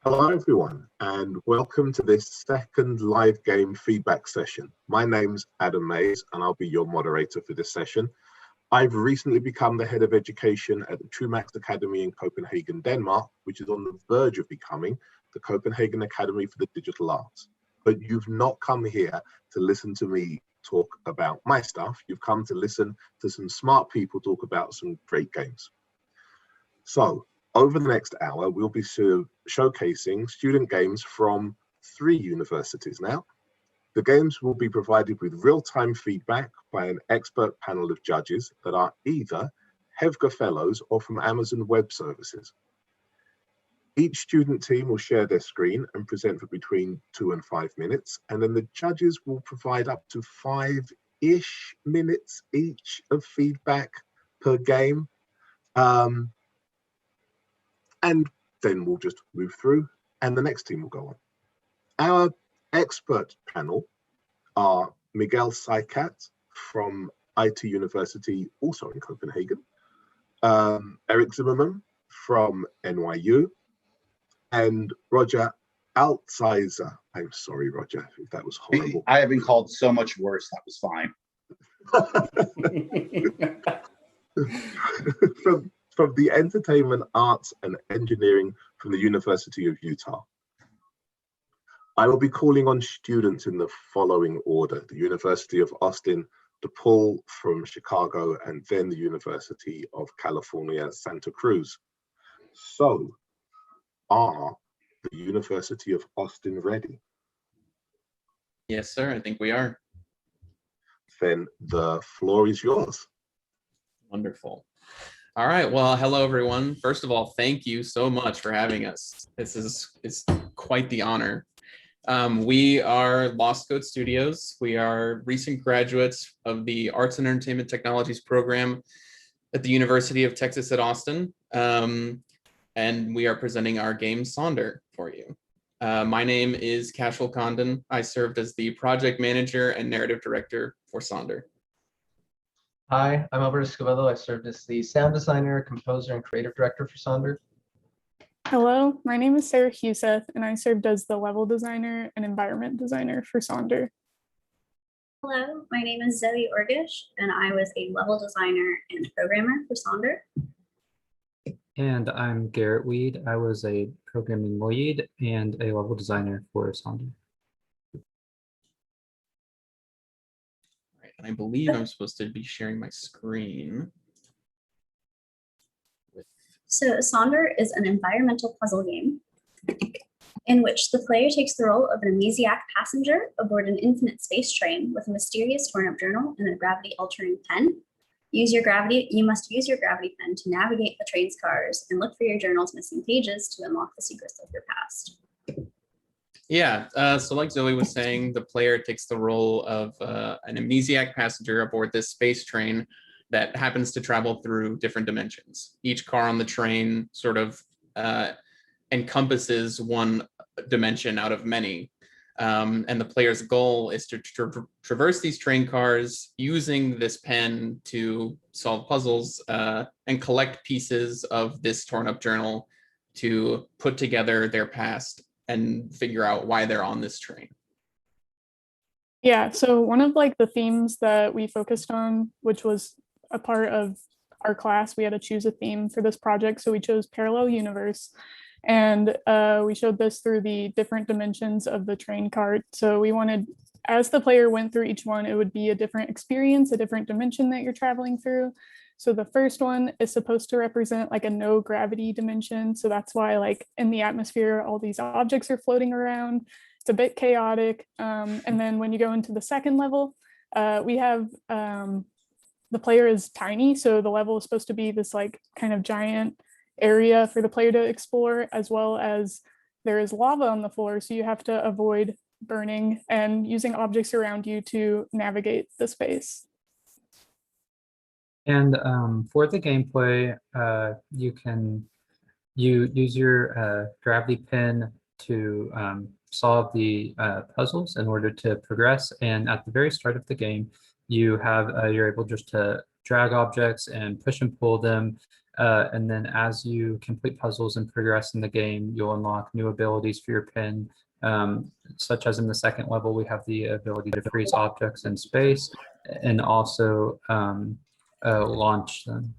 Hello everyone, and welcome to this second live game feedback session. My name's Adam Mays, and I'll be your moderator for this session. I've recently become the head of education at the Trumax Academy in Copenhagen, Denmark, which is on the verge of becoming the Copenhagen Academy for the Digital Arts. But you've not come here to listen to me talk about my stuff. You've come to listen to some smart people talk about some great games. So, over the next hour, we'll be showcasing student games from 3 universities now. The games will be provided with real-time feedback by an expert panel of judges that are either HEVGA Fellows or from Amazon Web Services. Each student team will share their screen and present for between 2 and 5 minutes, and then the judges will provide up to 5-ish minutes each of feedback per game. And then we'll just move through and the next team will go on. Our expert panel are Miguel Sicart from IT University, also in Copenhagen, Eric Zimmerman from NYU, and Roger Altizer. I'm sorry, Roger, if that was horrible. I have been called so much worse, that was fine. From the Entertainment, Arts and Engineering from the University of Utah. I will be calling on students in the following order: the University of Austin, Depaul from Chicago, and then the University of California, Santa Cruz. So, are the University of Austin ready? Yes, sir, I think we are. Then the floor is yours. Wonderful. All right, well, hello everyone. First of all, thank you so much for having us. It's quite the honor. We are Lost Code Studios. We are recent graduates of the Arts and Entertainment Technologies program at the University of Texas at Austin. And we are presenting our game Sonder for you. My name is Cashel Condon. I served as the project manager and narrative director for Sonder. Hi, I'm Escobedo. I served as the sound designer, composer, and creative director for Sonder. Hello, my name is Sarah Huseth, and I served as the level designer and environment designer for Sonder. Hello, my name is Zoe Orgish, and I was a level designer and programmer for Sonder. And I'm Garrett Weed. I was a programming lead and a level designer for Sonder. And I believe I'm supposed to be sharing my screen. So Sonder is an environmental puzzle game in which the player takes the role of an amnesiac passenger aboard an infinite space train with a mysterious torn-up journal and a gravity-altering pen. You must use your gravity pen to navigate the train's cars and look for your journal's missing pages to unlock the secrets of your past. Yeah, so like Zoe was saying, the player takes the role of an amnesiac passenger aboard this space train that happens to travel through different dimensions. Each car on the train sort of encompasses one dimension out of many. And the player's goal is to traverse these train cars using this pen to solve puzzles and collect pieces of this torn up journal to put together their past and figure out why they're on this train. Yeah, so one of like the themes that we focused on, which was a part of our class, we had to choose a theme for this project. So we chose Parallel Universe, and we showed this through the different dimensions of the train cart. So we wanted, as the player went through each one, it would be a different experience, a different dimension that you're traveling through. So the first one is supposed to represent like a no gravity dimension. So that's why like in the atmosphere, all these objects are floating around. It's a bit chaotic. And then when you go into the second level, we have the player is tiny. So the level is supposed to be this like kind of giant area for the player to explore, as well as there is lava on the floor. So you have to avoid burning and using objects around you to navigate the space. And for the gameplay, you use your gravity pen to solve the puzzles in order to progress. And at the very start of the game, you have you're able just to drag objects and push and pull them And then as you complete puzzles and progress in the game, you'll unlock new abilities for your pen, such as in the second level, we have the ability to freeze objects in space and also launch them.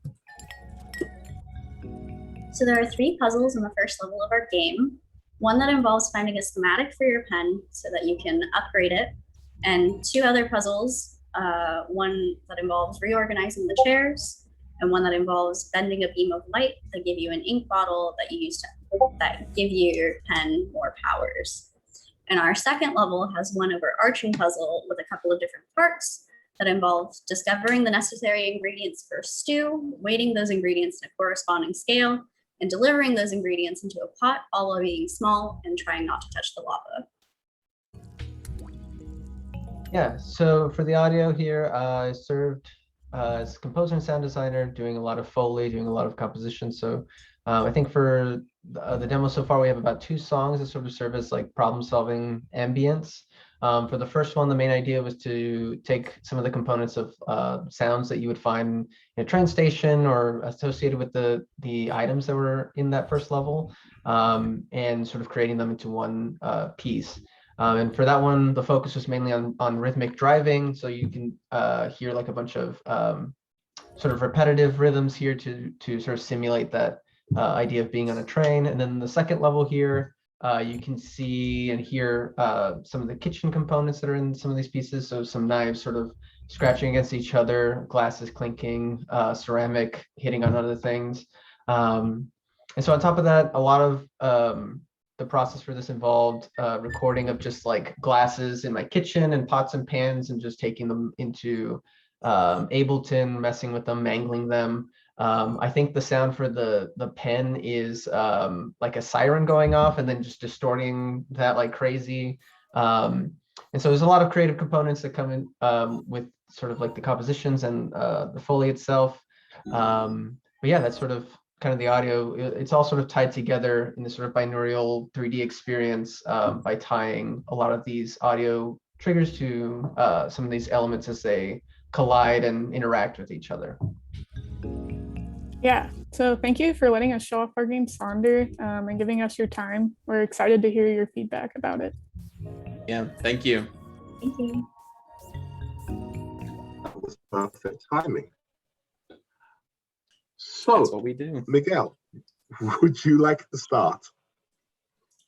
So there are 3 puzzles in the first level of our game. One that involves finding a schematic for your pen so that you can upgrade it, and 2 other puzzles, one that involves reorganizing the chairs, and one that involves bending a beam of light that give you an ink bottle that you use that give you your pen more powers. And our second level has one overarching puzzle with a couple of different parts that involve discovering the necessary ingredients for a stew, weighting those ingredients in a corresponding scale, and delivering those ingredients into a pot, all while being small and trying not to touch the lava. Yeah, so for the audio here, I served as composer and sound designer, doing a lot of Foley, doing a lot of composition. So I think for the demo so far, we have about 2 songs that sort of serve as like problem-solving ambience. For the first one, the main idea was to take some of the components of sounds that you would find in a train station or associated with the items that were in that first level, and sort of creating them into one piece. And for that one, the focus was mainly on rhythmic driving. So you can hear like a bunch of sort of repetitive rhythms here to sort of simulate that idea of being on a train. And then the second level here, you can see and hear some of the kitchen components that are in some of these pieces. So some knives sort of scratching against each other, glasses clinking, ceramic hitting on other things. And so on top of that, a lot of the process for this involved recording of just like glasses in my kitchen and pots and pans and just taking them into Ableton, messing with them, mangling them. I think the sound for the pen is like a siren going off and then just distorting that like crazy. And so there's a lot of creative components that come in with sort of like the compositions and the Foley itself. But yeah, that's sort of kind of the audio. It's all sort of tied together in this sort of binaural 3D experience by tying a lot of these audio triggers to some of these elements as they collide and interact with each other. Yeah, so thank you for letting us show off our game Sonder and giving us your time. We're excited to hear your feedback about it. Yeah, thank you. Thank you. That was perfect timing. That's So, what we do. Miguel, would you like to start?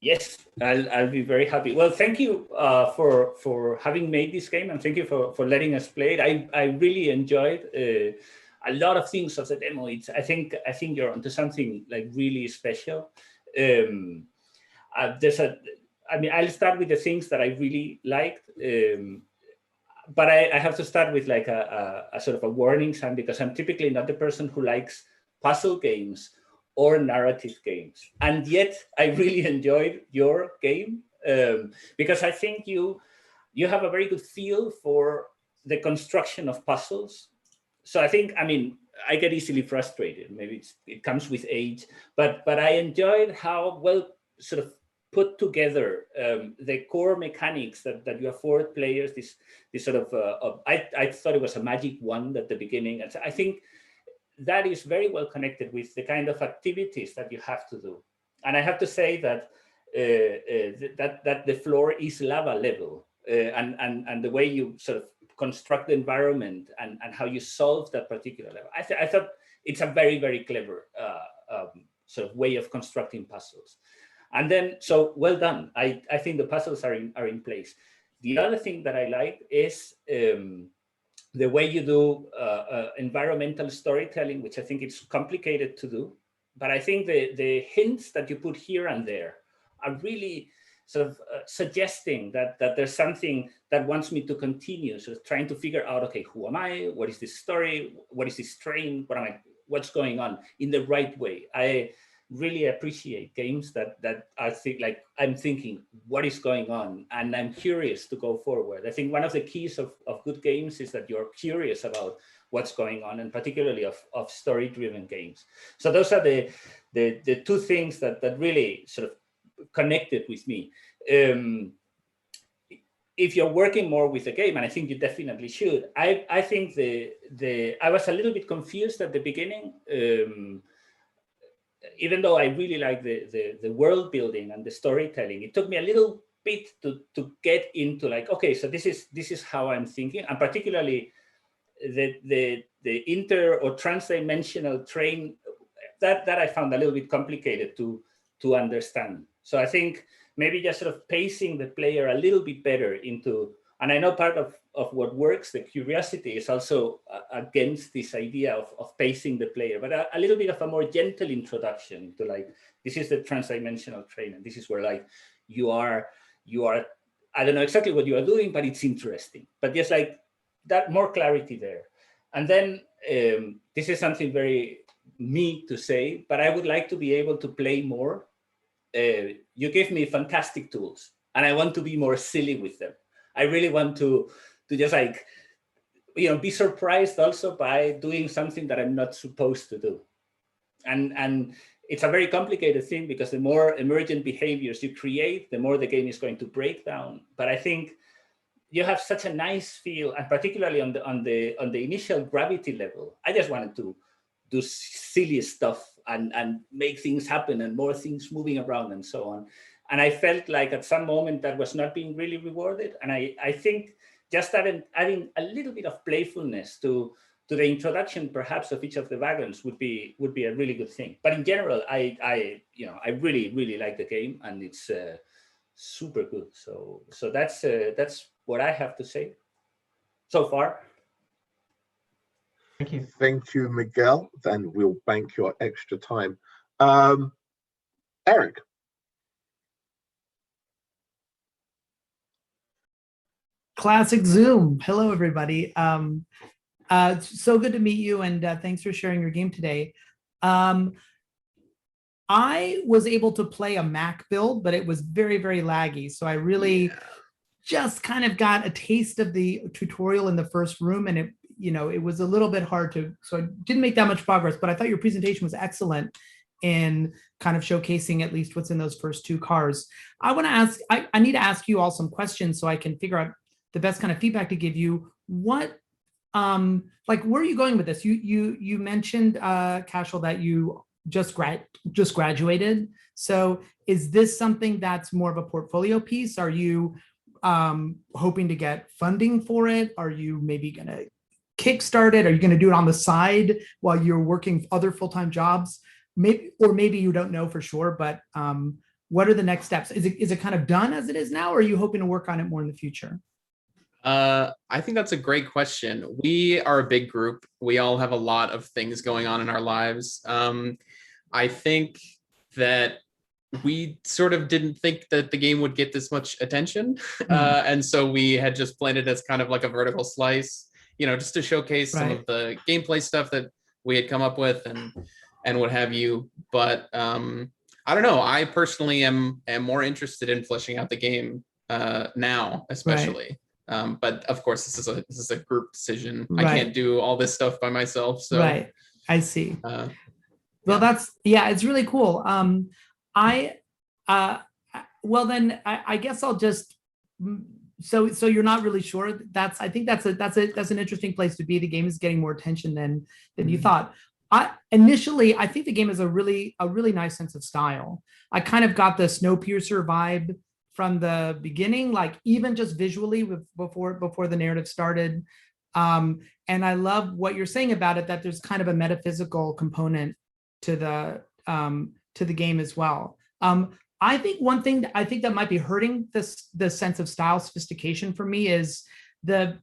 Yes, I'll be very happy. Well, thank you for having made this game, and thank you for letting us play it. I really enjoyed a lot of things of the demo. I think you're onto something like really special. I'll start with the things that I really liked. But I have to start with like a sort of a warning sign, because I'm typically not the person who likes puzzle games or narrative games. And yet I really enjoyed your game because I think you have a very good feel for the construction of puzzles. So I get easily frustrated. Maybe it comes with age, but I enjoyed how well sort of put together the core mechanics that you afford players. This sort of I thought it was a magic wand at the beginning, and so I think that is very well connected with the kind of activities that you have to do. And I have to say that that the floor is lava level, and the way you sort of construct the environment and how you solve that particular level. I thought it's a very, very clever sort of way of constructing puzzles. And then, so well done. I think the puzzles are in place. The other thing that I like is the way you do environmental storytelling, which I think it's complicated to do. But I think the hints that you put here and there are really sort of suggesting that there's something that wants me to continue. So trying to figure out, okay, who am I? What is this story? What is this train? What's going on in the right way? I really appreciate games that I think like I'm thinking what is going on, and I'm curious to go forward. I think one of the keys of good games is that you're curious about what's going on, and particularly of story-driven games. So those are the two things that really sort of connected with me. If you're working more with the game, and I think you definitely should, I think I was a little bit confused at the beginning. even though I really like the world building and the storytelling, it took me a little bit to get into like, okay, so this is how I'm thinking, and particularly the inter or transdimensional train that I found a little bit complicated to understand. So I think maybe just sort of pacing the player a little bit better into, and I know part of what works, the curiosity, is also against this idea of pacing the player, but a little bit of a more gentle introduction to like, this is the transdimensional train, and this is where like you are, I don't know exactly what you are doing, but it's interesting. But just like that, more clarity there. And then this is something very me to say, but I would like to be able to play more. You give me fantastic tools, and I want to be more silly with them. I really want to just like, be surprised also by doing something that I'm not supposed to do. And it's a very complicated thing, because the more emergent behaviors you create, the more the game is going to break down. But I think you have such a nice feel, and particularly on the initial gravity level, I just wanted to do silly stuff and make things happen and more things moving around and so on. And I felt like at some moment that was not being really rewarded. And I think just adding a little bit of playfulness to the introduction, perhaps, of each of the wagons would be a really good thing. But in general, I really, really like the game, and it's super good. So that's what I have to say so far. Thank you. Thank you, Miguel. Then we'll bank your extra time. Eric. Classic Zoom. Hello, everybody. So good to meet you, and thanks for sharing your game today. I was able to play a Mac build, but it was very, very laggy. So I really just kind of got a taste of the tutorial in the first room, and it was a little bit hard to, so I didn't make that much progress, but I thought your presentation was excellent in kind of showcasing at least what's in those first two cars. I want to ask, I need to ask you all some questions so I can figure out the best kind of feedback to give you. What, like, where are you going with this? You mentioned, Cashel, that you just graduated. So is this something that's more of a portfolio piece? Are you hoping to get funding for it? Are you maybe going to kickstart it? Are you going to do it on the side while you're working other full-time jobs? Maybe you don't know for sure, but what are the next steps? Is it kind of done as it is now, or are you hoping to work on it more in the future? I think that's a great question. We are a big group. We all have a lot of things going on in our lives. I think that we sort of didn't think that the game would get this much attention. And so we had just planned it as kind of like a vertical slice, just to showcase some of the gameplay stuff that we had come up with and what have you. But I don't know. I personally am more interested in fleshing out the game now, especially. But of course, this is a group decision. I can't do all this stuff by myself. So I see. Well, it's really cool. Well, then I guess I'll just, so you're not really sure. I think that's an interesting place to be. The game is getting more attention than you thought. Initially, I think the game has a really nice sense of style. I kind of got the Snowpiercer vibe from the beginning, like even just visually before the narrative started. And I love what you're saying about it, that there's kind of a metaphysical component to the game as well. I think one thing that might be hurting the sense of style sophistication for me is the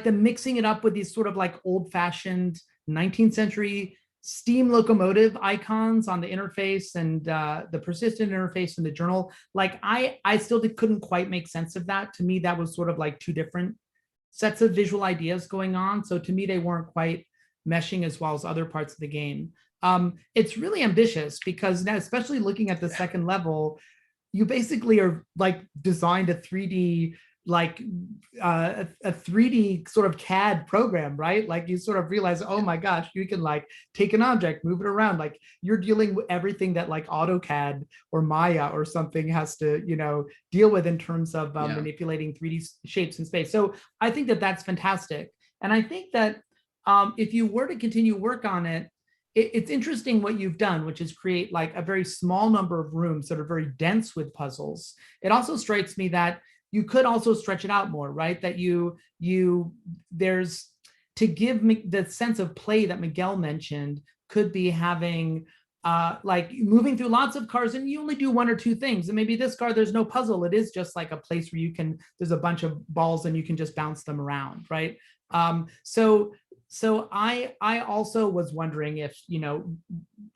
mixing it up with these sort of like old-fashioned 19th century steam locomotive icons on the interface and the persistent interface in the journal. Like I still couldn't quite make sense of that. To me, that was sort of like two different sets of visual ideas going on. So to me, they weren't quite meshing as well as other parts of the game. It's really ambitious because now, especially looking at the second level, you basically are like designed a 3D, like a 3D sort of CAD program, right? Like you sort of realize, oh my gosh, you can like take an object, move it around. Like you're dealing with everything that like AutoCAD or Maya or something has to, deal with in terms of manipulating 3D shapes in space. So I think that that's fantastic. And I think that if you were to continue work on it, it's interesting what you've done, which is create like a very small number of rooms that are very dense with puzzles. It also strikes me that you could also stretch it out more, right? That there's, to give me the sense of play that Miguel mentioned, could be having like moving through lots of cars and you only do one or two things. And maybe this car, there's no puzzle. It is just like a place where you can, there's a bunch of balls and you can just bounce them around, right? So I also was wondering if,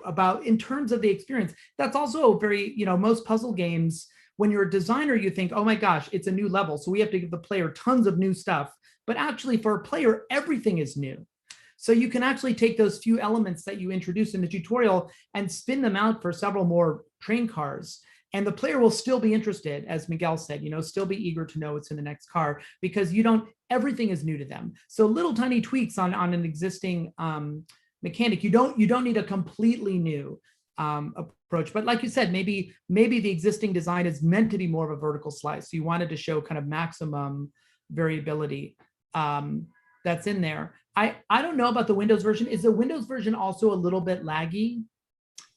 about in terms of the experience, that's also very, most puzzle games, when you're a designer, you think, oh my gosh, it's a new level. So we have to give the player tons of new stuff. But actually for a player, everything is new. So you can actually take those few elements that you introduce in the tutorial and spin them out for several more train cars. And the player will still be interested, as Miguel said, still be eager to know what's in the next car, because everything is new to them. So little tiny tweaks on an existing mechanic. You don't need a completely new approach. But like you said, maybe the existing design is meant to be more of a vertical slice. So you wanted to show kind of maximum variability that's in there. I don't know about the Windows version. Is the Windows version also a little bit laggy?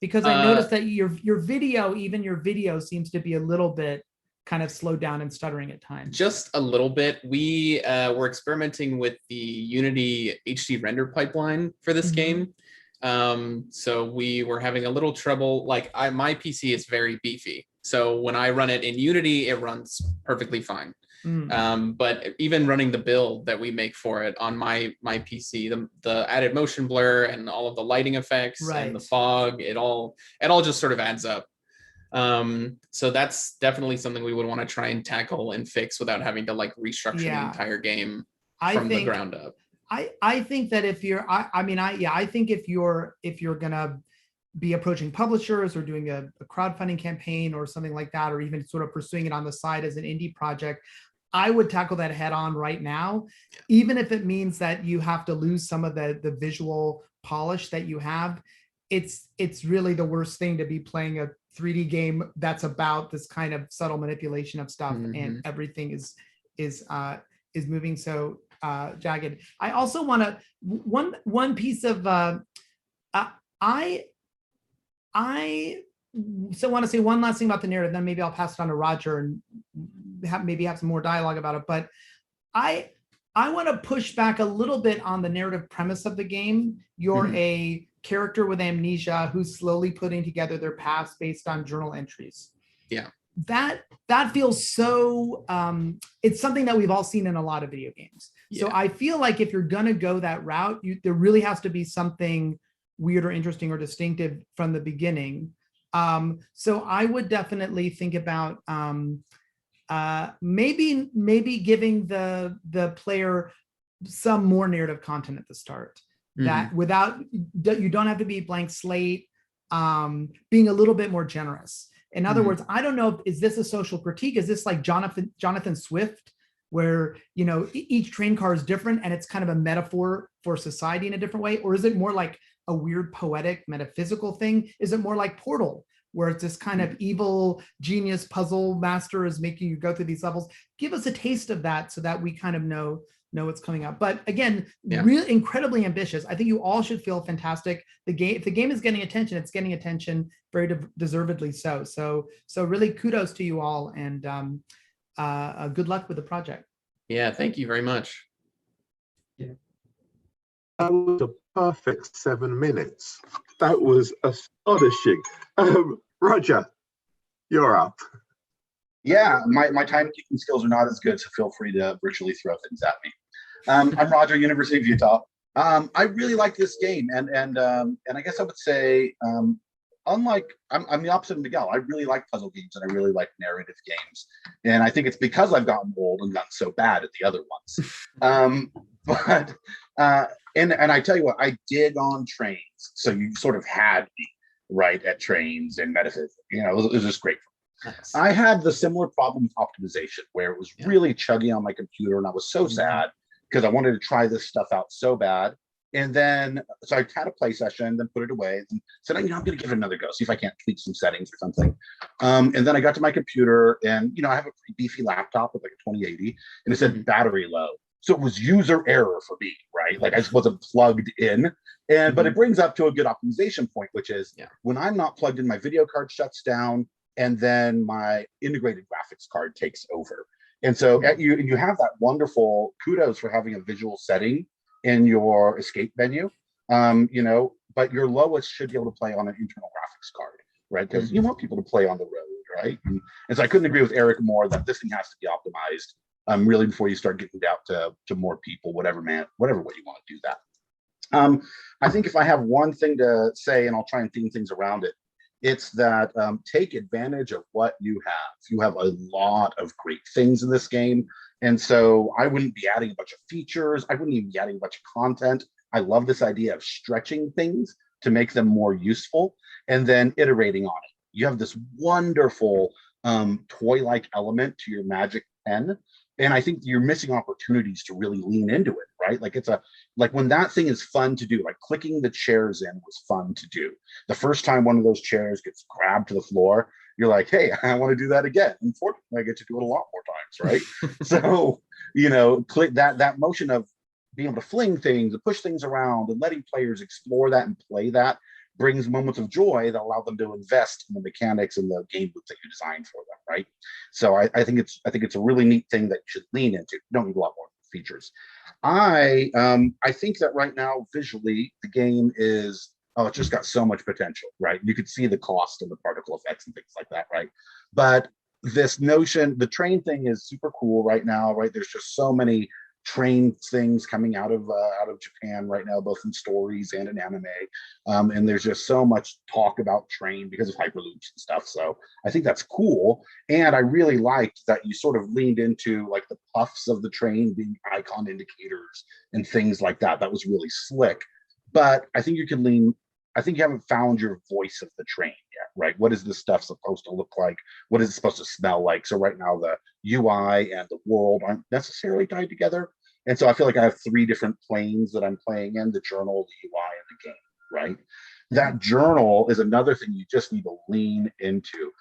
Because I noticed that your video seems to be a little bit kind of slowed down and stuttering at times. Just a little bit. We were experimenting with the Unity HD render pipeline for this game. So we were having a little trouble. Like my PC is very beefy. So when I run it in Unity, it runs perfectly fine. But even running the build that we make for it on my PC, the added motion blur and all of the lighting effects and the fog, it all just sort of adds up. So that's definitely something we would want to try and tackle and fix without having to like restructure the entire game from the ground up. I think that if you're, I think if you're gonna be approaching publishers or doing a crowdfunding campaign or something like that, or even sort of pursuing it on the side as an indie project, I would tackle that head on right now, even if it means that you have to lose some of the visual polish that you have. It's really the worst thing to be playing a 3D game that's about this kind of subtle manipulation of stuff, and everything is moving so jagged. I also want to one piece of I want to say one last thing about the narrative, then maybe I'll pass it on to Roger and maybe have some more dialogue about it. But I want to push back a little bit on the narrative premise of the game. You're a character with amnesia who's slowly putting together their past based on journal entries. Yeah. That feels so, it's something that we've all seen in a lot of video games. Yeah. So I feel like if you're gonna go that route, there really has to be something weird or interesting or distinctive from the beginning. So I would definitely think about maybe giving the player some more narrative content at the start. That you don't have to be blank slate, being a little bit more generous. In other words, I don't know, is this a social critique? Is this like Jonathan Swift, where each train car is different and it's kind of a metaphor for society in a different way? Or is it more like a weird poetic metaphysical thing? Is it more like Portal, where it's this kind of evil genius puzzle master is making you go through these levels? Give us a taste of that so that we kind of know what's coming up. But again, really incredibly ambitious. I think you all should feel fantastic. If the game is getting attention, it's getting attention very deservedly so. So really kudos to you all, and good luck with the project. Yeah, thank you very much. Yeah. That was a perfect 7 minutes. That was astonishing. Roger, you're up. Yeah, my timekeeping skills are not as good, so feel free to virtually throw things at me. I'm Roger, University of Utah. I really like this game, and I guess I would say, unlike I'm the opposite of Miguel. I really like puzzle games and I really like narrative games, and I think it's because I've gotten old and gotten so bad at the other ones. And I tell you what, I dig on trains, so you sort of had me right at trains and metaphysics. It was just great. Nice. I had the similar problem with optimization, where it was really chuggy on my computer, and I was so sad because I wanted to try this stuff out so bad. And then, so I had a play session, then put it away, and said, I'm going to give it another go, see if I can't tweak some settings or something. And then I got to my computer, and I have a pretty beefy laptop with like a 2080, and it said battery low. So it was user error for me, right? Like I just wasn't plugged in. And but it brings up to a good optimization point, which is when I'm not plugged in, my video card shuts down, and then my integrated graphics card takes over. And so you have that wonderful kudos for having a visual setting in your escape menu, you know, but your lowest should be able to play on an internal graphics card, right? Because you want people to play on the road, right? And so I couldn't agree with Eric more that this thing has to be optimized really before you start getting it out to more people, whatever way you want to do that. I think if I have one thing to say, and I'll try and theme things around it, it's that take advantage of what you have. You have a lot of great things in this game. And so I wouldn't be adding a bunch of features. I wouldn't even be adding a bunch of content. I love this idea of stretching things to make them more useful and then iterating on it. You have this wonderful toy-like element to your magic pen. And I think you're missing opportunities to really lean into it, right? Like like when that thing is fun to do, like clicking the chairs in was fun to do. The first time one of those chairs gets grabbed to the floor, you're like, hey, I want to do that again. Unfortunately, I get to do it a lot more times, right? So, you know, click that motion of being able to fling things and push things around and letting players explore that and play that brings moments of joy that allow them to invest in the mechanics and the game loop that you designed for them, right? So I think it's a really neat thing that you should lean into. You don't need a lot more features. I think that right now visually the game is it's just got so much potential, right? You could see the cost of the particle effects and things like that, right? But this notion, the train thing is super cool right now, right? There's just so many train things coming out of Japan right now, both in stories and in anime, and there's just so much talk about train because of hyperloops and stuff. So I think that's cool, and I really liked that you sort of leaned into like the puffs of the train being icon indicators and things like that. That was really slick. But I think you can lean. I think you haven't found your voice of the train yet, right? What is this stuff supposed to look like? What is it supposed to smell like? So right now the UI and the world aren't necessarily tied together. And so I feel like I have three different planes that I'm playing in: the journal, the UI, and the game, right? That journal is another thing you just need to lean into.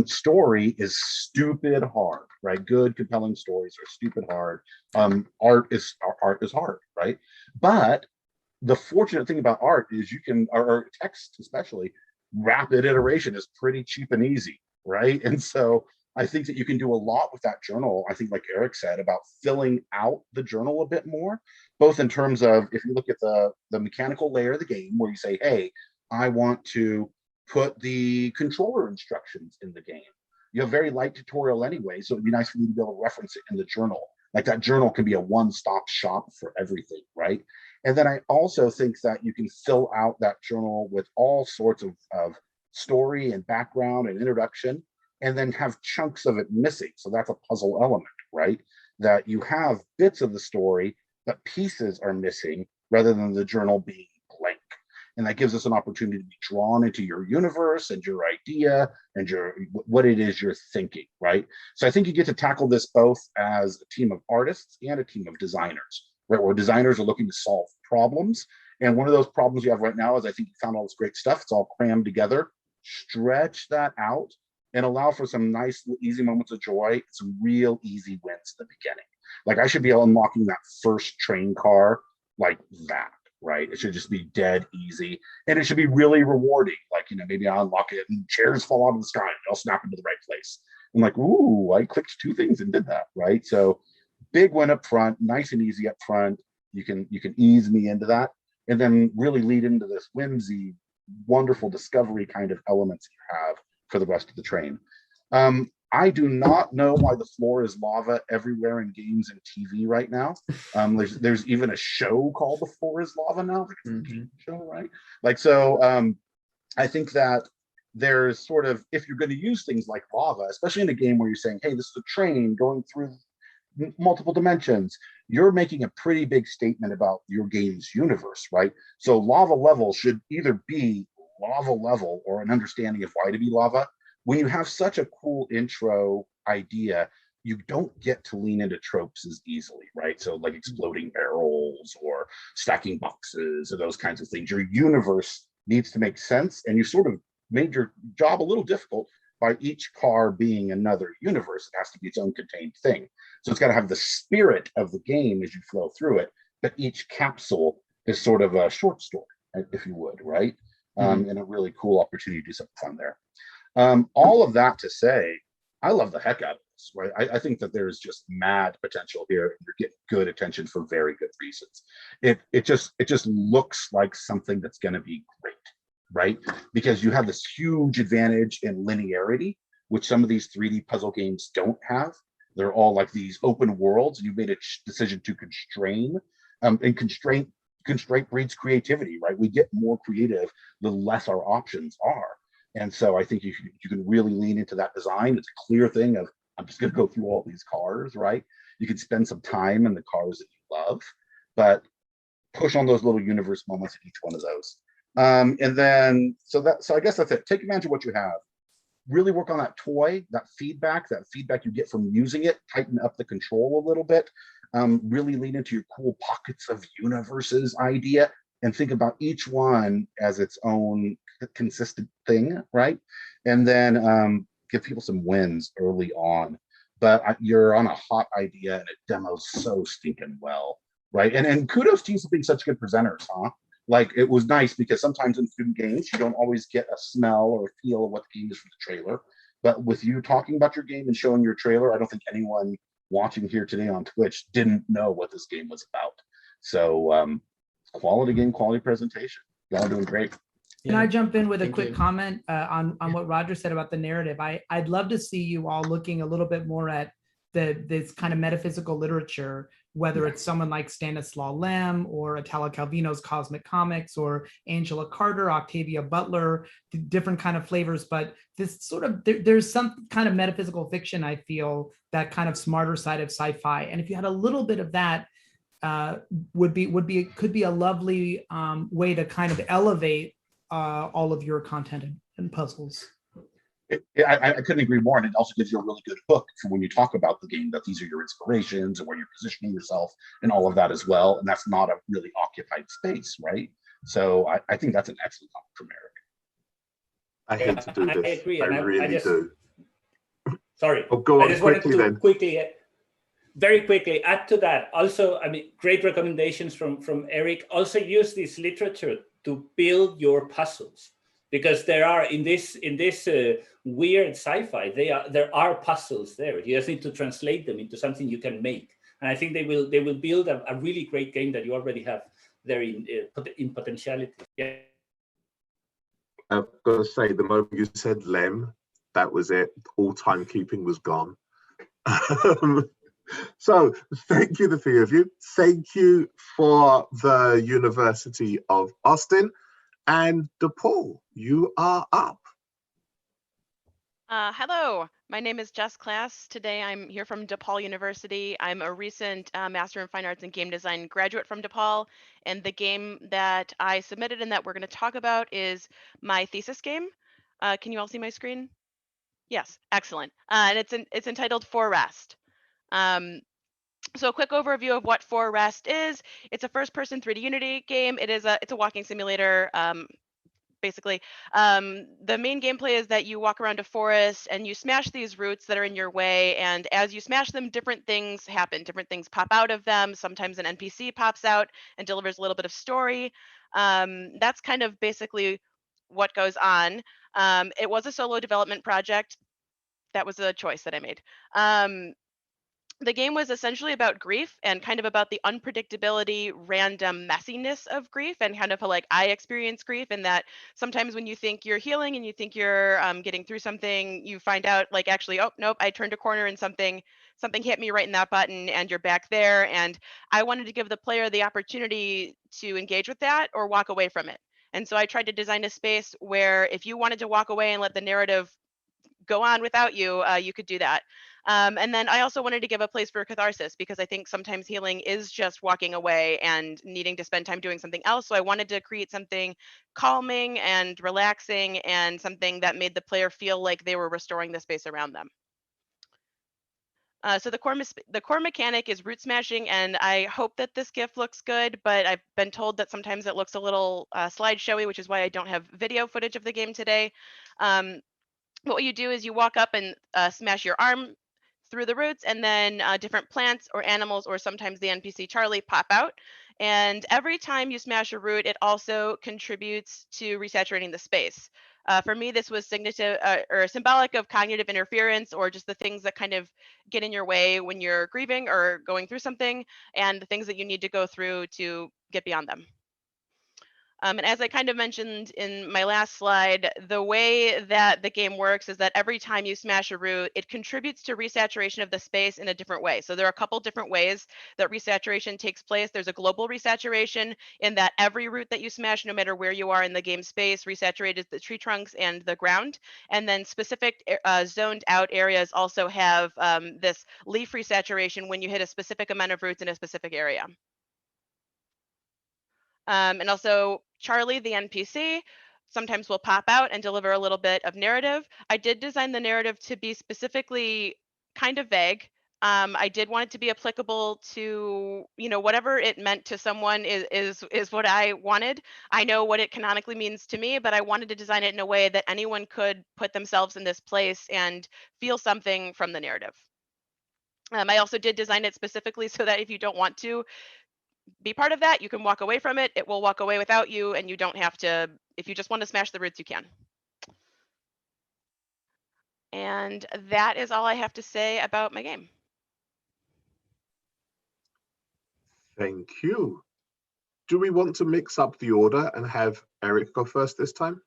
Story is stupid hard, right? Good, compelling stories are stupid hard. Art is hard, right? But the fortunate thing about art is you can, or text especially, rapid iteration is pretty cheap and easy, right? And so I think that you can do a lot with that journal. I think, like Eric said, about filling out the journal a bit more, both in terms of, if you look at the mechanical layer of the game where you say, hey, I want to put the controller instructions in the game. You have very light tutorial anyway, so it'd be nice for you to be able to reference it in the journal. Like that journal can be a one-stop shop for everything, right? And then I also think that you can fill out that journal with all sorts of story and background and introduction, and then have chunks of it missing. So that's a puzzle element, right? That you have bits of the story, but pieces are missing rather than the journal being blank. And that gives us an opportunity to be drawn into your universe and your idea and what it is you're thinking, right? So I think you get to tackle this both as a team of artists and a team of designers, right? Where designers are looking to solve problems. And one of those problems you have right now is I think you found all this great stuff. It's all crammed together. Stretch that out and allow for some nice, easy moments of joy, some real easy wins at the beginning. Like I should be unlocking that first train car like that, right? It should just be dead easy. And it should be really rewarding. Like, you know, maybe I unlock it and chairs fall out of the sky and I'll snap into the right place. I'm like, ooh, I clicked two things and did that, right? So big win up front, nice and easy up front. You can ease me into that and then really lead into this whimsy, wonderful discovery kind of elements you have for the rest of the train. I do not know why the floor is lava everywhere in games and TV right now. There's even a show called The Floor is Lava now, show, right? Like, so I think that there's sort of, if you're going to use things like lava, especially in a game where you're saying, hey, this is a train going through multiple dimensions, you're making a pretty big statement about your game's universe, right? So lava level should either be lava level or an understanding of why to be lava. When you have such a cool intro idea, you don't get to lean into tropes as easily, right? So like exploding barrels or stacking boxes or those kinds of things. Your universe needs to make sense, and you sort of made your job a little difficult by each car being another universe. It has to be its own contained thing. So it's got to have the spirit of the game as you flow through it, but each capsule is sort of a short story, if you would, right? And a really cool opportunity to do something fun there. All of that to say, I love the heck out of this, right? I think that there's just mad potential here, and you're getting good attention for very good reasons. It just looks like something that's going to be great, right? Because you have this huge advantage in linearity, which some of these 3D puzzle games don't have. They're all like these open worlds, and you've made a decision to constrain, and constraint breeds creativity, right? We get more creative the less our options are. And so I think you can really lean into that design. It's a clear thing of, I'm just going to go through all these cars, right? You can spend some time in the cars that you love, but push on those little universe moments in each one of those. And then, so I guess that's it. Take advantage of what you have. Really work on that toy, that feedback you get from using it. Tighten up the control a little bit. Really lean into your cool pockets of universes idea, and think about each one as its own consistent thing, right? And then give people some wins early on. But you're on a hot idea, and it demos so stinking well, right? And kudos to you for being such good presenters, huh? Like, it was nice because sometimes in student games, you don't always get a smell or a feel of what the game is from the trailer. But with you talking about your game and showing your trailer, I don't think anyone watching here today on Twitch didn't know what this game was about. So quality game, quality presentation. Y'all doing great. Can I jump in with a quick you. comment on what Roger said about the narrative? I'd love to see you all looking a little bit more at this kind of metaphysical literature, whether it's someone like Stanislaw Lem or Italo Calvino's Cosmic Comics or Angela Carter, Octavia Butler, different kind of flavors. But this sort of, there's some kind of metaphysical fiction, I feel, that kind of smarter side of sci-fi. And if you had a little bit of that, could be a lovely way to kind of elevate all of your content and puzzles. I couldn't agree more, and it also gives you a really good hook for when you talk about the game, that these are your inspirations and where you're positioning yourself and all of that as well. And that's not a really occupied space, right? So I think that's an excellent comment from Eric. I hate to do this. I agree. I And really do. Sorry. Oh, go on I just wanted quickly to then. very quickly add to that. Also, I mean, great recommendations from Eric. Also use this literature to build your puzzles, because there are in this weird sci-fi, there are puzzles there. You just need to translate them into something you can make, and I think they will build a really great game that you already have there in potentiality. Yeah. I've got to say, the moment you said Lem, that was it. All timekeeping was gone. So thank you, the three of you. Thank you for the University of Austin. And Depaul, you are up. Hello, my name is Jess Class. Today I'm here from Depaul University. I'm a recent Master in Fine Arts and Game Design graduate from Depaul, and the game that I submitted and that we're going to talk about is my thesis game. Can you all see my screen? Yes, excellent. And it's entitled For Rest. So a quick overview of what For Rest is. It's a first-person 3D Unity game. It's a walking simulator. Basically, the main gameplay is that you walk around a forest and you smash these roots that are in your way, and as you smash them, different things happen. Different things pop out of them. Sometimes an NPC pops out and delivers a little bit of story. That's kind of basically what goes on. It was a solo development project. That was a choice that I made. The game was essentially about grief and kind of about the unpredictability, random messiness of grief, and kind of how, like, I experience grief, and that sometimes when you think you're healing and you think you're getting through something, you find out, like, actually, oh nope, I turned a corner and something hit me right in that button, and you're back there. And I wanted to give the player the opportunity to engage with that or walk away from it. And so I tried to design a space where if you wanted to walk away and let the narrative go on without you, you could do that. And then I also wanted to give a place for catharsis, because I think sometimes healing is just walking away and needing to spend time doing something else. So I wanted to create something calming and relaxing, and something that made the player feel like they were restoring the space around them. So the core mechanic is root smashing, and I hope that this GIF looks good, but I've been told that sometimes it looks a little slideshowy, which is why I don't have video footage of the game today. what you do is you walk up and smash your arm through the roots, and then different plants or animals, or sometimes the NPC Charlie, pop out. And every time you smash a root, it also contributes to resaturating the space. For me, this was or symbolic of cognitive interference, or just the things that kind of get in your way when you're grieving or going through something, and the things that you need to go through to get beyond them. And as I kind of mentioned in my last slide, the way that the game works is that every time you smash a root, it contributes to resaturation of the space in a different way. So there are a couple different ways that resaturation takes place. There's a global resaturation, in that every root that you smash, no matter where you are in the game space, resaturates the tree trunks and the ground. And then specific zoned out areas also have this leaf resaturation when you hit a specific amount of roots in a specific area. And also Charlie, the NPC, sometimes will pop out and deliver a little bit of narrative. I did design the narrative to be specifically kind of vague. I did want it to be applicable to, whatever it meant to someone is what I wanted. I know what it canonically means to me, but I wanted to design it in a way that anyone could put themselves in this place and feel something from the narrative. I also did design it specifically so that if you don't want to be part of that, you can walk away from it. It will walk away without you, and you don't have to. If you just want to smash the roots, you can. And that is all I have to say about my game. Thank you. Do we want to mix up the order and have Eric go first this time?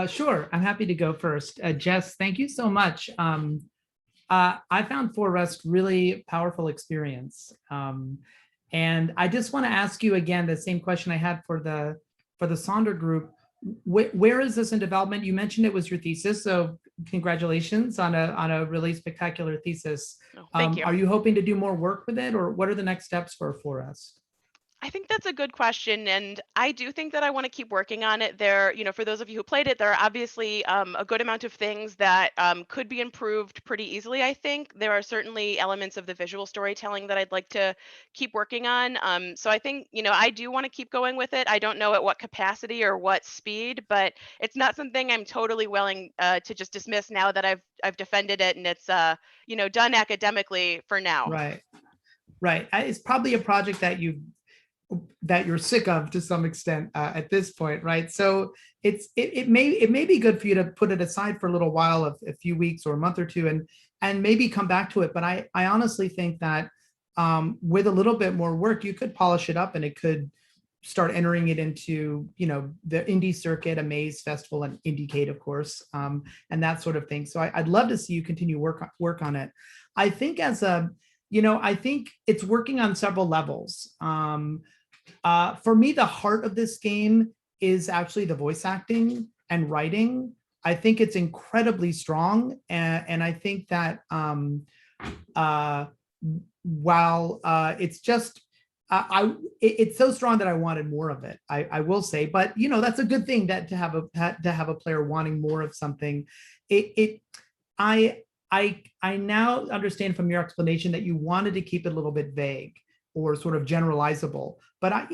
Sure, I'm happy to go first. Jess, thank you so much. I found For Rest really powerful experience. And I just want to ask you again the same question I had for the Sonder group. Where is this in development? You mentioned it was your thesis, so congratulations on a really spectacular thesis. Oh, thank you. Are you hoping to do more work with it, or what are the next steps for Rest? I think that's a good question, and I do think that I want to keep working on it. There, for those of you who played it, there are obviously a good amount of things that could be improved pretty easily. I think there are certainly elements of the visual storytelling that I'd like to keep working on. So I think, I do want to keep going with it. I don't know at what capacity or what speed, but it's not something I'm totally willing to just dismiss now that I've defended it and it's done academically for now. Right. It's probably a project that you're sick of to some extent at this point, right? So it may be good for you to put it aside for a little while, a few weeks or a month or two, and maybe come back to it. But I honestly think that with a little bit more work, you could polish it up and it could start entering it into the indie circuit, a Maze Festival, and IndieCade, of course, and that sort of thing. So I'd love to see you continue work on it. I think I think it's working on several levels. For me, the heart of this game is actually the voice acting and writing. I think it's incredibly strong, and I think that while it's just it's so strong that I wanted more of it. I will say, but that's a good thing that to have a player wanting more of something. I now understand from your explanation that you wanted to keep it a little bit vague or sort of generalizable, but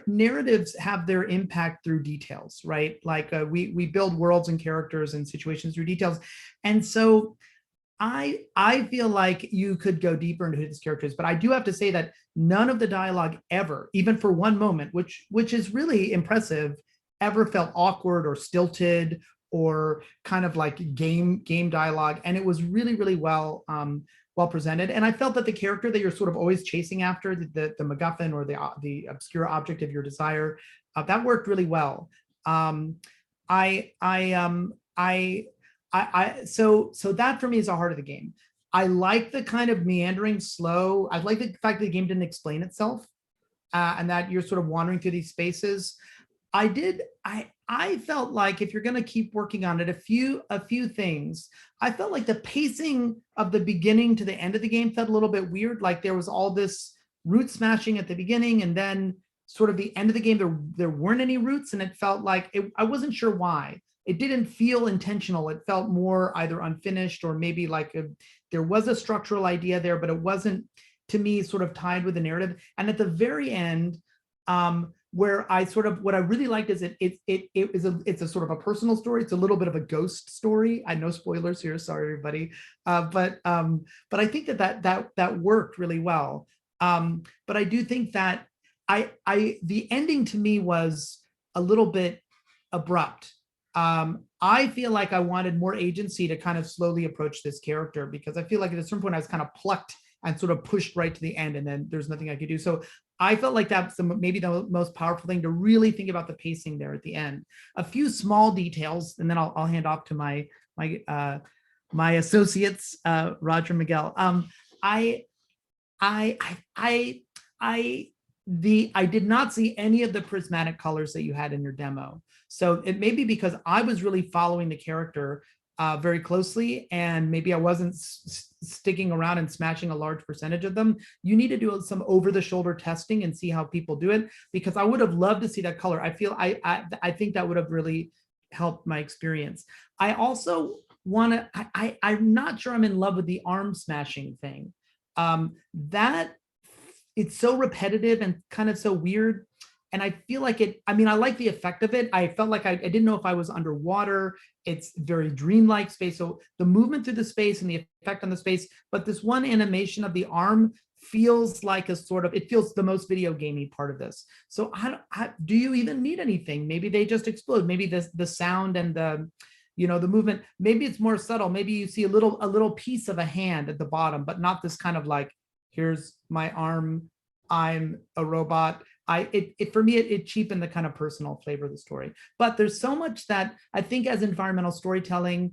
narratives have their impact through details, right? Like we build worlds and characters and situations through details. And so I feel like you could go deeper into his characters, but I do have to say that none of the dialogue ever, even for one moment, which is really impressive, ever felt awkward or stilted or kind of like game dialogue. And it was really, really well presented. And I felt that the character that you're sort of always chasing after, the MacGuffin or the obscure object of your desire, that worked really well. So that for me is the heart of the game. I like the kind of meandering, slow. I like the fact that the game didn't explain itself, and that you're sort of wandering through these spaces. I felt like if you're going to keep working on it, a few things. I felt like the pacing of the beginning to the end of the game felt a little bit weird. Like there was all this root smashing at the beginning, and then sort of the end of the game there weren't any roots, and it felt like I wasn't sure why. It didn't feel intentional. It felt more either unfinished or maybe like there was a structural idea there, but it wasn't, to me, sort of tied with the narrative. And at the very end, where I sort of, what I really liked is it's a sort of a personal story. It's a little bit of a ghost story. I know spoilers here, sorry everybody, but I think that worked really well. But I do think that the ending to me was a little bit abrupt. I feel like I wanted more agency to kind of slowly approach this character, because I feel like at a certain point I was kind of plucked and sort of pushed right to the end, and then there's nothing I could do. So I felt like that's maybe the most powerful thing, to really think about the pacing there at the end. A few small details, and then I'll hand off to my associates, Roger and Miguel. I did not see any of the prismatic colors that you had in your demo. So it may be because I was really following the character very closely, and maybe I wasn't sticking around and smashing a large percentage of them. You need to do some over-the-shoulder testing and see how people do it, because I would have loved to see that color. I feel I think that would have really helped my experience. I also want to. I'm not sure I'm in love with the arm smashing thing. That it's so repetitive and kind of so weird. And I feel like I like the effect of it. I felt like I didn't know if I was underwater. It's very dreamlike space. So the movement through the space and the effect on the space, but this one animation of the arm feels like it feels the most video gamey part of this. So do you even need anything? Maybe they just explode. Maybe the sound and the movement, maybe it's more subtle. Maybe you see a little piece of a hand at the bottom, but not this kind of like, here's my arm, I'm a robot. For me, it cheapened the kind of personal flavor of the story. But there's so much that I think as environmental storytelling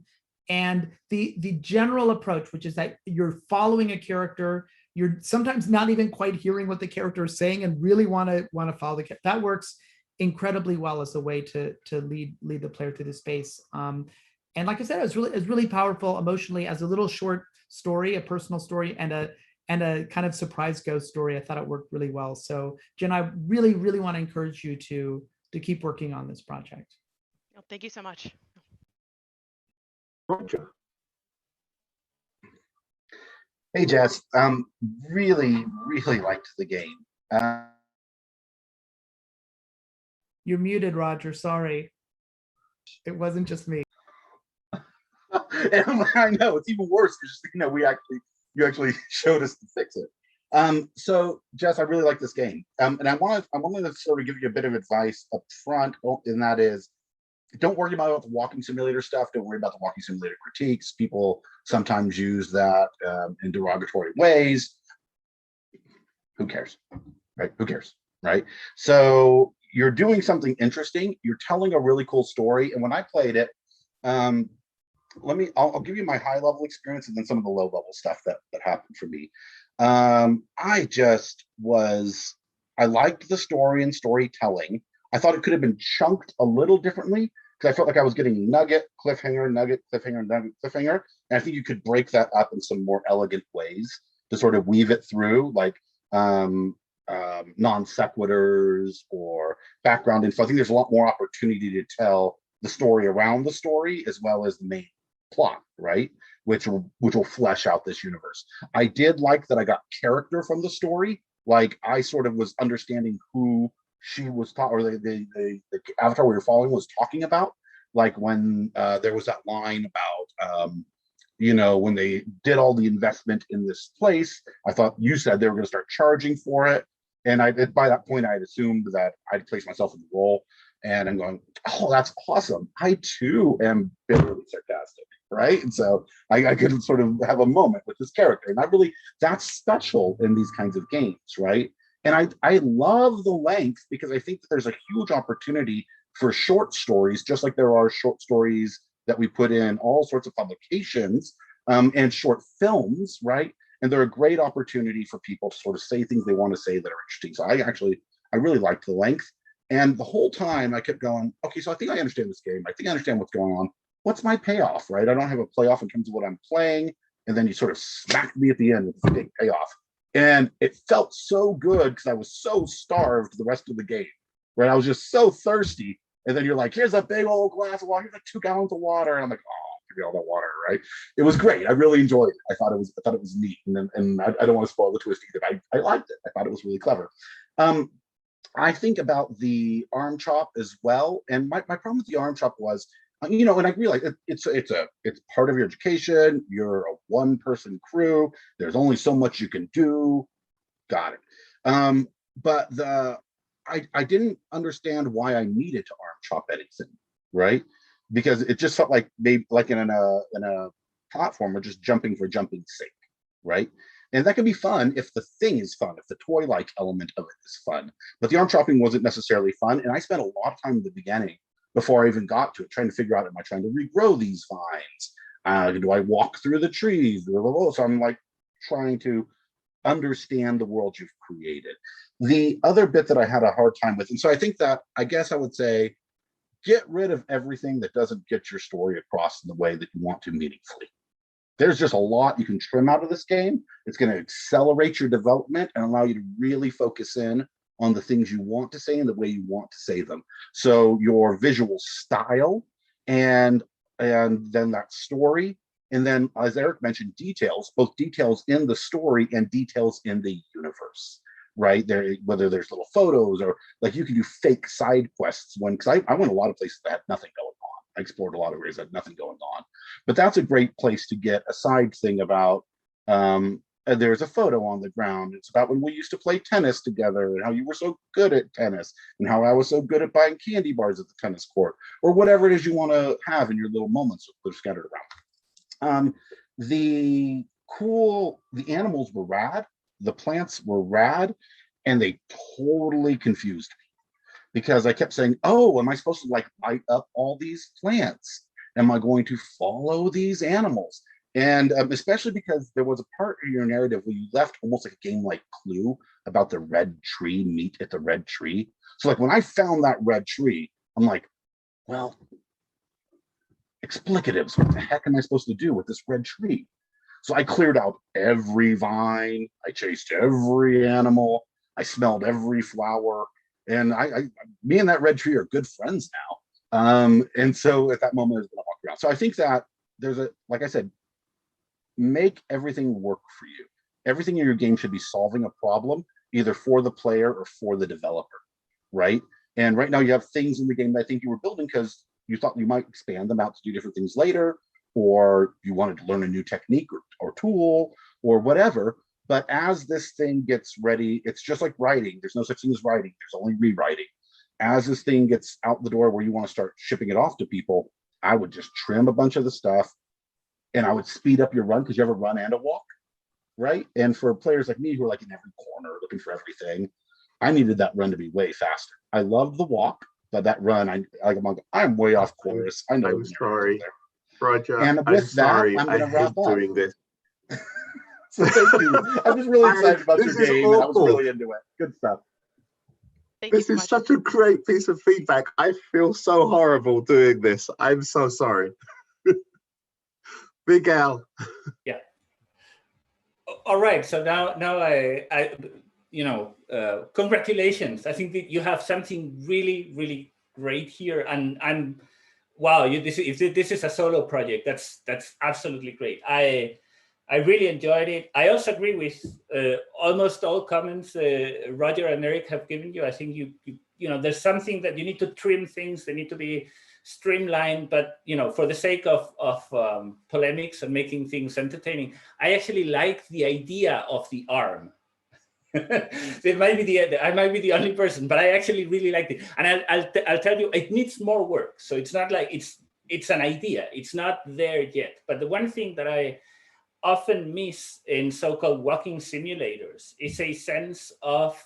and the general approach, which is that you're following a character, you're sometimes not even quite hearing what the character is saying and really want to follow the character. That works incredibly well as a way to lead the player through the space. And like I said, it was really powerful emotionally as a little short story, a personal story, and a kind of surprise ghost story. I thought it worked really well. So Jen, I really, really want to encourage you to keep working on this project. Well, thank you so much. Roger. Hey, Jess. Really, really liked the game. You're muted, Roger. Sorry. It wasn't just me. And I know it's even worse because you actually showed us to fix it. So Jess, I really like this game. And I want to sort of give you a bit of advice up front, and that is, don't worry about the walking simulator stuff. Don't worry about the walking simulator critiques. People sometimes use that in derogatory ways. Who cares, right? Who cares, right? So you're doing something interesting. You're telling a really cool story. And when I played it, I'll give you my high level experience and then some of the low level stuff that happened for me. I liked the story and storytelling. I thought it could have been chunked a little differently, because I felt like I was getting nugget, cliffhanger, nugget, cliffhanger, nugget, cliffhanger. And I think you could break that up in some more elegant ways to sort of weave it through, like non sequiturs or background info. I think there's a lot more opportunity to tell the story around the story as well as the main plot, right? Which will flesh out this universe. I did like that I got character from the story. Like I sort of was understanding who she was talking, or the avatar we were following was talking about. Like when there was that line about when they did all the investment in this place, I thought you said they were going to start charging for it. And by that point, I had assumed that I'd placed myself in the role. And I'm going, oh, that's awesome. I too am bitterly sarcastic, right? And so I could sort of have a moment with this character. And that's special in these kinds of games, right? And I love the length, because I think that there's a huge opportunity for short stories, just like there are short stories that we put in all sorts of publications and short films, right? And they're a great opportunity for people to sort of say things they want to say that are interesting. So I really liked the length. And the whole time I kept going, okay, so I think I understand this game. I think I understand what's going on. What's my payoff, right? I don't have a payoff in terms of what I'm playing. And then you sort of smacked me at the end with the big payoff. And it felt so good because I was so starved the rest of the game, right? I was just so thirsty. And then you're like, here's a big old glass of water. Here's like 2 gallons of water. And I'm like, oh, give me all that water, right? It was great. I really enjoyed it. I thought it was neat. And I don't want to spoil the twist either. I liked it. I thought it was really clever. I think about the arm chop as well. And my problem with the arm chop was, you know, and I realize it's part of your education. You're a one-person crew. There's only so much you can do. Got it. But I didn't understand why I needed to arm chop anything, right? Because it just felt like maybe like in a platform, or just jumping for jumping's sake, right? And that can be fun if the thing is fun, if the toy-like element of it is fun. But the arm chopping wasn't necessarily fun. And I spent a lot of time in the beginning before I even got to it, trying to figure out, am I trying to regrow these vines? Do I walk through the trees? So I'm like trying to understand the world you've created. The other bit that I had a hard time with, and so I think that, I guess I would say, get rid of everything that doesn't get your story across in the way that you want to meaningfully. There's just a lot you can trim out of this game. It's going to accelerate your development and allow you to really focus in on the things you want to say and the way you want to say them. So your visual style and then that story, and then, as Eric mentioned, details, both details in the story and details in the universe, right? There, whether there's little photos or like you can do fake side quests because I went a lot of places that had nothing going on. I explored a lot of areas that had nothing going on, but that's a great place to get a side thing about. There's a photo on the ground. It's about when we used to play tennis together and how you were so good at tennis and how I was so good at buying candy bars at the tennis court, or whatever it is you want to have in your little moments that are scattered around. The animals were rad, the plants were rad, and they totally confused me because I kept saying, oh, am I supposed to like light up all these plants? Am I going to follow these animals? And especially because there was a part of your narrative where you left almost like a game-like clue about the red tree, meet at the red tree. So like when I found that red tree, I'm like, well, explicatives, what the heck am I supposed to do with this red tree? So I cleared out every vine, I chased every animal, I smelled every flower, and me and that red tree are good friends now. And so at that moment I was gonna walk around. So I think that there's like I said, make everything work for you. Everything in your game should be solving a problem, either for the player or for the developer, right? And right now you have things in the game that I think you were building because you thought you might expand them out to do different things later, or you wanted to learn a new technique or tool or whatever. But as this thing gets ready, it's just like writing. There's no such thing as writing. There's only rewriting. As this thing gets out the door where you want to start shipping it off to people, I would just trim a bunch of the stuff and I would speed up your run because you have a run and a walk, right? And for players like me who are like in every corner looking for everything, I needed that run to be way faster. I loved the walk, but that run, I'm way off course. I know. I'm sorry, Roger. And with that, I'm going to wrap up. Doing this. So thank you. I'm just really excited about your game. I was really into it. Good stuff. This is such a great piece of feedback. I feel so horrible doing this. I'm so sorry. Miguel. Yeah. All right. So now I congratulations. I think that you have something really, really great here. And I'm, wow, this is a solo project. That's absolutely great. I really enjoyed it. I also agree with almost all comments Roger and Eric have given you. I think you know, there's something that you need to trim things. They need to be streamlined, but for the sake of polemics and making things entertaining, I actually like the idea of the arm. I might be the only person, but I actually really liked it. And I'll tell you, it needs more work. So it's not like it's an idea. It's not there yet. But the one thing that I often miss in so-called walking simulators is a sense of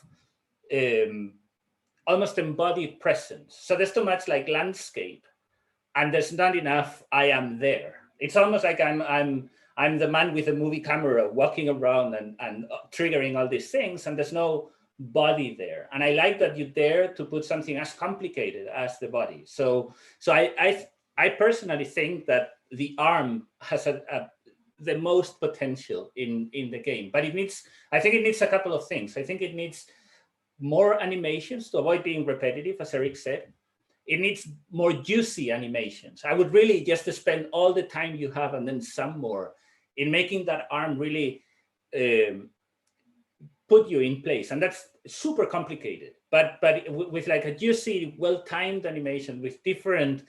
almost embodied presence. So there's too much like landscape, and there's not enough I am there. It's almost like I'm the man with a movie camera walking around and triggering all these things, and there's no body there. And I like that you dare to put something as complicated as the body. So I personally think that the arm has the most potential in the game, but I think it needs a couple of things. I think it needs more animations to avoid being repetitive, as Eric said. It needs more juicy animations. I would really just spend all the time you have and then some more in making that arm really put you in place. And that's super complicated. but with like a juicy, well-timed animation with different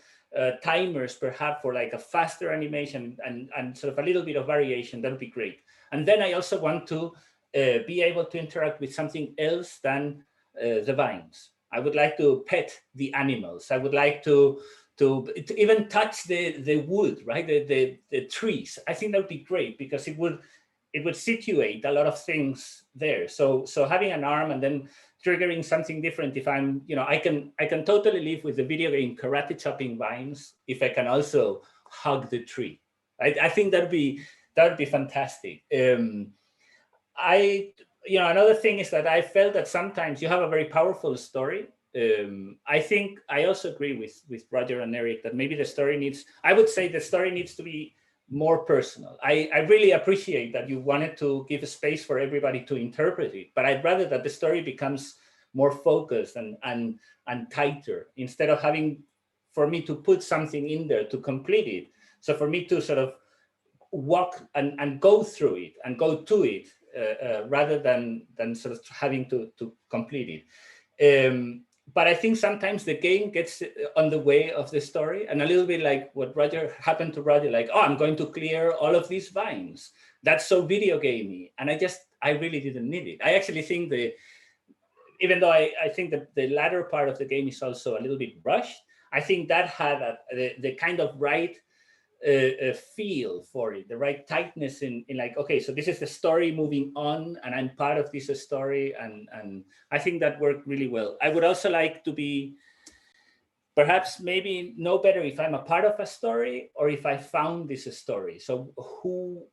timers, perhaps for like a faster animation and sort of a little bit of variation, that would be great. And then I also want to be able to interact with something else than the vines. I would like to pet the animals. I would like to even touch the wood, right? The trees. I think that would be great because it would situate a lot of things there. So having an arm and then triggering something different. If I'm, I can totally live with the video game karate chopping vines if I can also hug the tree. I think that'd be fantastic. Another thing is that I felt that sometimes you have a very powerful story. I think I also agree with Roger and Eric that maybe the story needs to be more personal. I really appreciate that you wanted to give a space for everybody to interpret it, but I'd rather that the story becomes more focused and tighter instead of having for me to put something in there to complete it. So for me to sort of walk and go through it and go to it rather than sort of having to complete it. But I think sometimes the game gets on the way of the story, and a little bit like what happened to Roger, like, oh, I'm going to clear all of these vines. That's so video gamey. And I really didn't need it. I actually think even though I think that the latter part of the game is also a little bit rushed, I think that had the kind of right feel for it, the right tightness in like, okay, so this is the story moving on and I'm part of this story, and I think that worked really well. I would also like to be perhaps maybe know better if I'm a part of a story or if I found this story. So who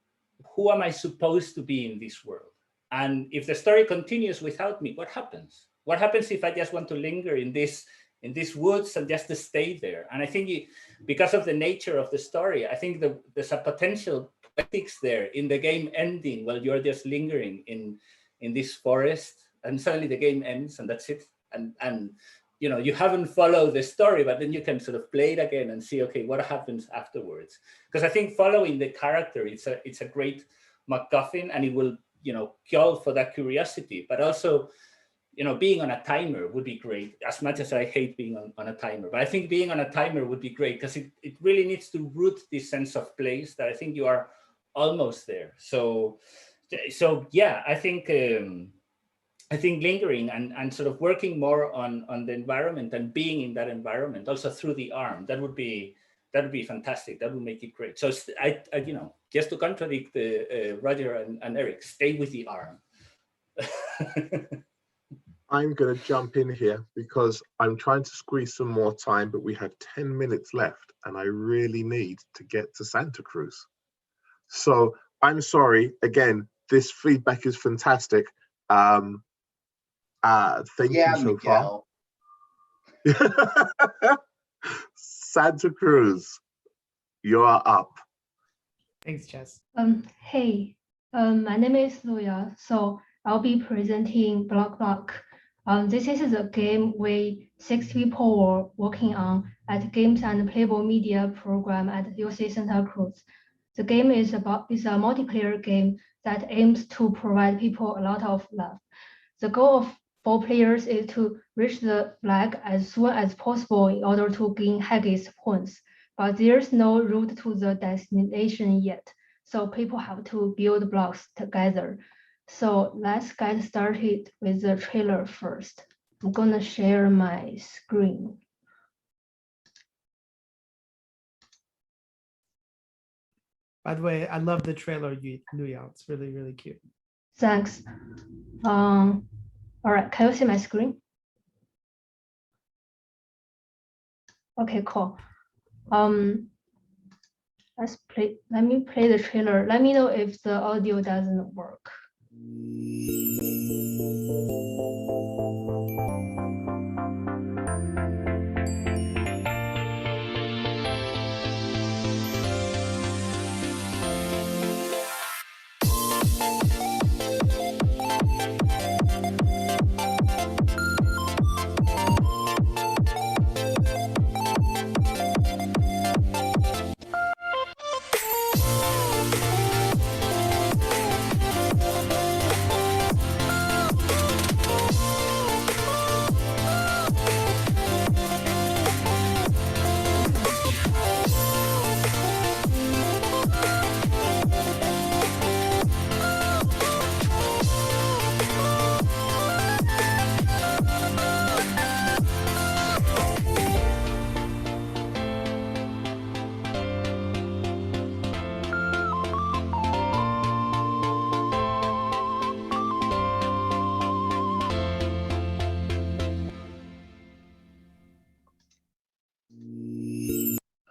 am I supposed to be in this world? And if the story continues without me, what happens? What happens if I just want to linger in these woods and just to stay there? And I think because of the nature of the story, I think there's a potential ethics there in the game ending while you're just lingering in this forest, and suddenly the game ends and that's it. And you haven't followed the story, but then you can sort of play it again and see, okay, what happens afterwards? Because I think following the character, it's a great MacGuffin, and it will call for that curiosity, but also being on a timer would be great, as much as I hate being on a timer. But I think being on a timer would be great because it really needs to root this sense of place that I think you are almost there. So yeah, I think lingering and sort of working more on the environment and being in that environment, also through the arm, that would be fantastic. That would make it great. So I just to contradict Roger and Eric, stay with the arm. I'm going to jump in here because I'm trying to squeeze some more time, but we have 10 minutes left and I really need to get to Santa Cruz. So I'm sorry, again, this feedback is fantastic. Thank you so Miguel. far. Santa Cruz, you're up. Thanks, Jess. Hey, my name is Luya. So I'll be presenting Block. This is a game we 6 people were working on at Games and Playable Media program at UC Santa Cruz. The game is a multiplayer game that aims to provide people a lot of love. The goal of 4 players is to reach the flag as soon as possible in order to gain highest points, but there's no route to the destination yet, so people have to build blocks together. So let's get started with the trailer first. I'm gonna share my screen. By the way, I love the trailer, Nuya. It's really, really cute. Thanks. All right, can you see my screen? Okay, cool. Let me play the trailer. Let me know if the audio doesn't work.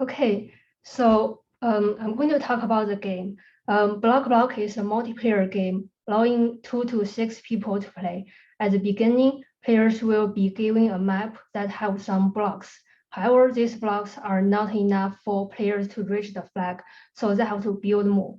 Okay, so I'm going to talk about the game. Block is a multiplayer game allowing 2 to 6 people to play. At the beginning, players will be given a map that have some blocks. However, these blocks are not enough for players to reach the flag, so they have to build more.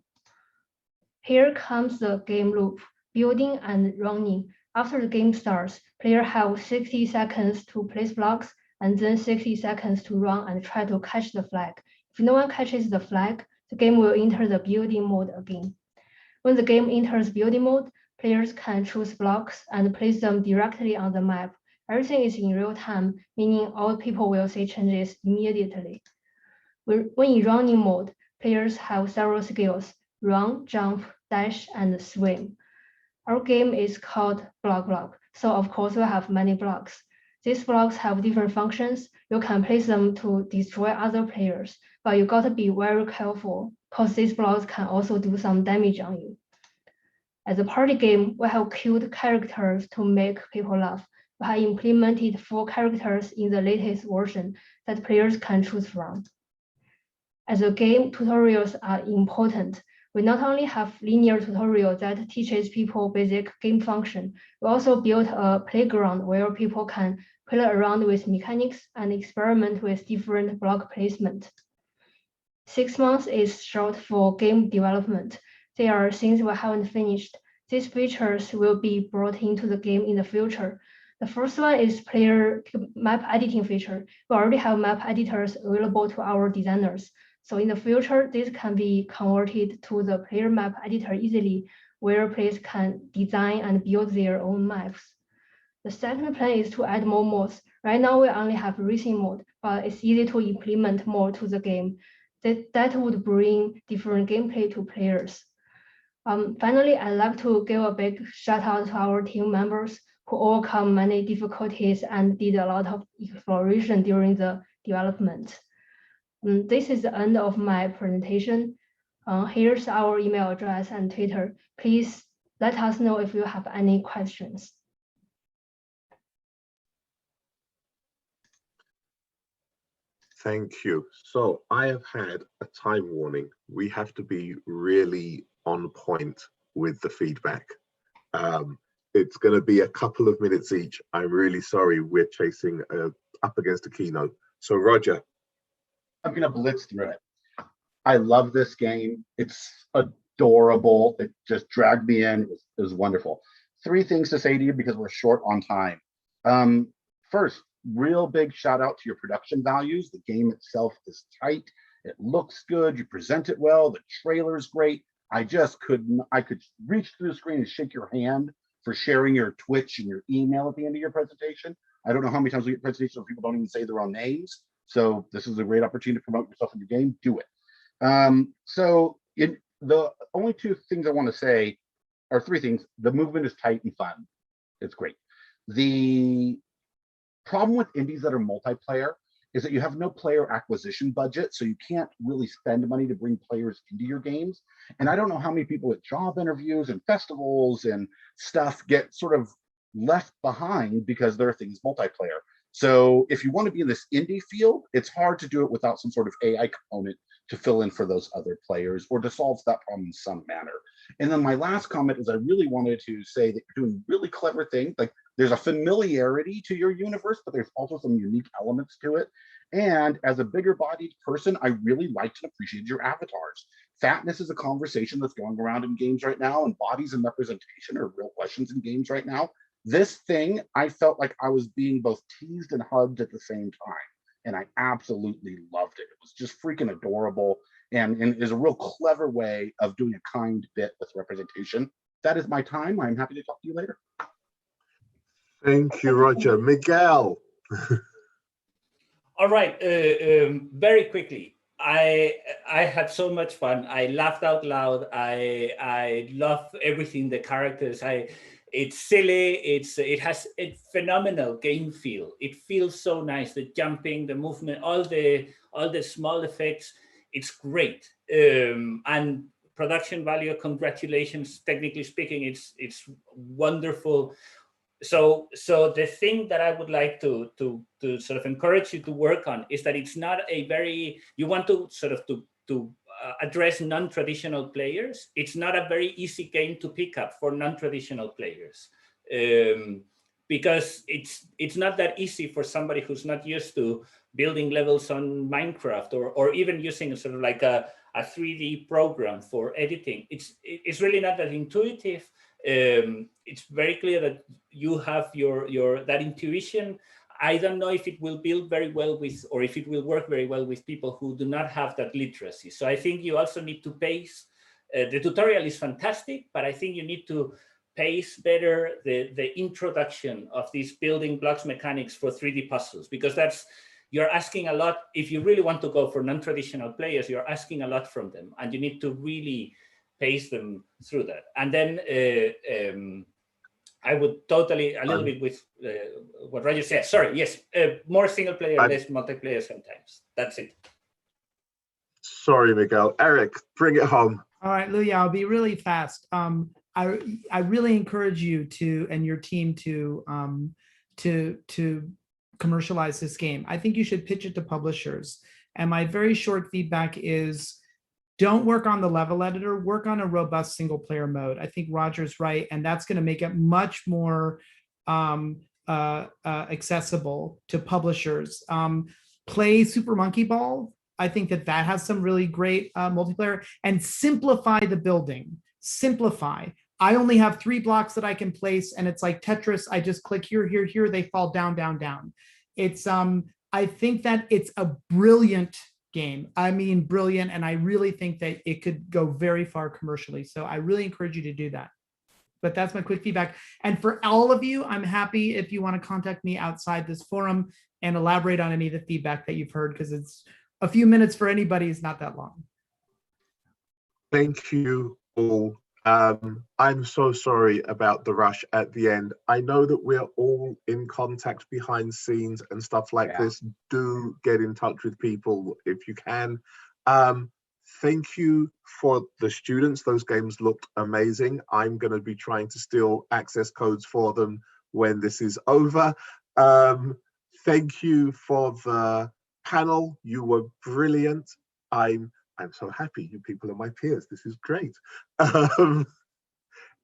Here comes the game loop, building and running. After the game starts, players have 60 seconds to place blocks and then 60 seconds to run and try to catch the flag. If no one catches the flag, the game will enter the building mode again. When the game enters building mode, players can choose blocks and place them directly on the map. Everything is in real time, meaning all people will see changes immediately. When in running mode, players have several skills: run, jump, dash, and swim. Our game is called Block, so of course we have many blocks. These blocks have different functions. You can place them to destroy other players, but you gotta be very careful because these blocks can also do some damage on you. As a party game, we have cute characters to make people laugh. We have implemented 4 characters in the latest version that players can choose from. As a game, tutorials are important. We not only have linear tutorial that teaches people basic game function, we also built a playground where people can play around with mechanics and experiment with different block placement. 6 months is short for game development. There are things we haven't finished. These features will be brought into the game in the future. The first one is player map editing feature. We already have map editors available to our designers. So in the future, this can be converted to the player map editor easily, where players can design and build their own maps. The second plan is to add more modes. Right now, we only have racing mode, but it's easy to implement more to the game. That would bring different gameplay to players. Finally, I'd like to give a big shout out to our team members who overcome many difficulties and did a lot of exploration during the development. This is the end of my presentation. Here's our email address and Twitter. Please let us know if you have any questions. Thank you. So I have had a time warning. We have to be really on point with the feedback. It's going to be a couple of minutes each. I'm really sorry. We're chasing up against a keynote. So Roger. I'm going to blitz through it. I love this game. It's adorable. It just dragged me in. It was wonderful. 3 things to say to you because we're short on time. First, real big shout out to your production values. The game itself is tight. It looks good. You present it well. The trailer's great. I could reach through the screen and shake your hand for sharing your Twitch and your email at the end of your presentation. I don't know how many times we get presentations where people don't even say their own names. So this is a great opportunity to promote yourself in your game. Do it. The only 2 things I want to say are 3 things. The movement is tight and fun. It's great. The problem with indies that are multiplayer is that you have no player acquisition budget, so you can't really spend money to bring players into your games. And I don't know how many people at job interviews and festivals and stuff get sort of left behind because there are things multiplayer. So if you want to be in this indie field, it's hard to do it without some sort of AI component to fill in for those other players or to solve that problem in some manner. And then my last comment is I really wanted to say that you're doing really clever things. Like there's a familiarity to your universe, but there's also some unique elements to it. And as a bigger bodied person, I really liked and appreciated your avatars. Fatness is a conversation that's going around in games right now, and bodies and representation are real questions in games right now. This thing, I felt like I was being both teased and hugged at the same time. And I absolutely loved it. It was just freaking adorable and is a real clever way of doing a kind bit with representation. That is my time. I'm happy to talk to you later. Thank you, Roger. Miguel. All right, very quickly. I had so much fun. I laughed out loud. I love everything, the characters. It's silly. It has a phenomenal game feel. It feels so nice. The jumping, the movement, all the small effects. It's great. And production value. Congratulations. Technically speaking, it's wonderful. so the thing that I would like to sort of encourage you to work on is that it's not a very, you want to sort of to address non-traditional players. It's not a very easy game to pick up for non-traditional players, because it's not that easy for somebody who's not used to building levels on Minecraft or even using sort of like a 3D program for editing. It's really not that intuitive. It's very clear that you have your that intuition. I don't know if it will build very well with, or if it will work very well with people who do not have that literacy. So I think you also need to pace. The tutorial is fantastic, but I think you need to pace better the introduction of these building blocks mechanics for 3D puzzles, because you're asking a lot. If you really want to go for non-traditional players, you're asking a lot from them, and you need to really pace them through that. And then I would totally, a little bit with what Roger said. Sorry, yes, more single player, less multiplayer sometimes. That's it. Sorry, Miguel. Eric, bring it home. All right, Luya, I'll be really fast. I really encourage you to, and your team to commercialize this game. I think you should pitch it to publishers. And my very short feedback is, don't work on the level editor, work on a robust single player mode. I think Roger's right, and that's going to make it much more accessible to publishers. Play Super Monkey Ball. I think that has some really great multiplayer, and simplify the building. Simplify. I only have 3 blocks that I can place, and it's like Tetris. I just click here, here, here. They fall down, down, down. It's I think that it's a brilliant game. I mean, brilliant. And I really think that it could go very far commercially. So I really encourage you to do that. But that's my quick feedback. And for all of you, I'm happy if you want to contact me outside this forum and elaborate on any of the feedback that you've heard, because it's a few minutes for anybody is not that long. Thank you all. I'm so sorry about the rush at the end. I know that we're all in contact behind scenes and stuff like this. Do get in touch with people if you can. Thank you for the students. Those games looked amazing. I'm going to be trying to steal access codes for them when this is over. Thank you for the panel. You were brilliant. I'm so happy you people are my peers. This is great.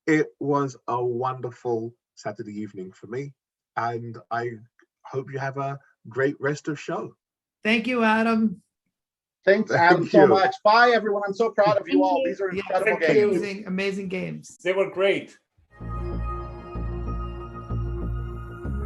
It was a wonderful Saturday evening for me, and I hope you have a great rest of show. Thank you, Adam. Thanks, Adam, so much. Bye, everyone. I'm so proud of you all. These are incredible games. Amazing games. They were great.